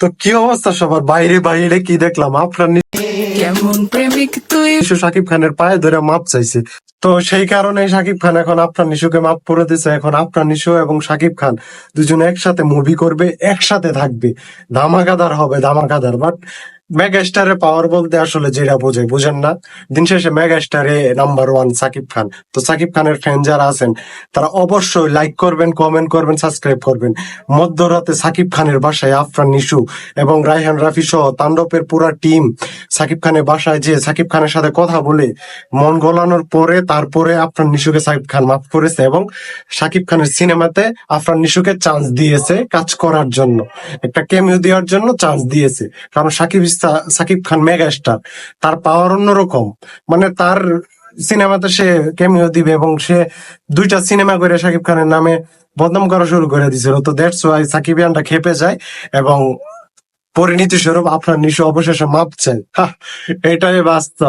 তো কি অবস্থা সবার? বাইরে বাইরে কি দেখলাম, আপনার কেমন প্রেমিক তুই। নিশু শাকিব খানের পায়ে ধরে মাপ চাইছে। তো সেই কারণে শাকিব খান এখন আপনার নিশুকে মাপ করে দিচ্ছে। এখন আপনার নিশু এবং শাকিব খান দুজনে একসাথে মুভি করবে, একসাথে থাকবে, ধামাকাদার হবে, ধামাকাদার। বাট মেগা স্টারের পাওয়ার বলতে আসলে যেটা বোঝে, বুঝেন না? দিন শেষে মেগা স্টারে নাম্বার ওয়ান সাকিব খান। তো সাকিব খানের ফ্যান যারা আছেন তারা অবশ্যই লাইক করবেন, কমেন্ট করবেন, সাবস্ক্রাইব করবেন। মধ্যরাতে সাকিব খানের বাসায় আফরান নিশু এবং রায়হান রাফি সহ তাণ্ডবের পুরা টিম সাকিব খানের বাসায় যে সাকিব খানের সাথে কথা বলে মন গলানোর পরে তারপরে আফরান নিশুকে সাকিব খান মাফ করেছে এবং সাকিব খানের সিনেমাতে আফরান নিশুকে চান্স দিয়েছে কাজ করার জন্য, একটা ক্যামিও দেওয়ার জন্য চান্স দিয়েছে। কারণ সাকিব খান মেগা স্টার, তার পাওয়ার অন্যরকম। মানে তার সিনেমাতে সে ক্যামিও দিবে এবং সে 2টা সিনেমা করে সাকিব খানের নামে বদনাম করা শুরু করে দিয়েছিল। তো দ্যাটস ওয়াই সাকিবিয়ানরা খেপে যায় এবং পরিণতি স্বরূপ আপনার নিশু অবশেষে মাপ চায়। এটাই বাস্তব।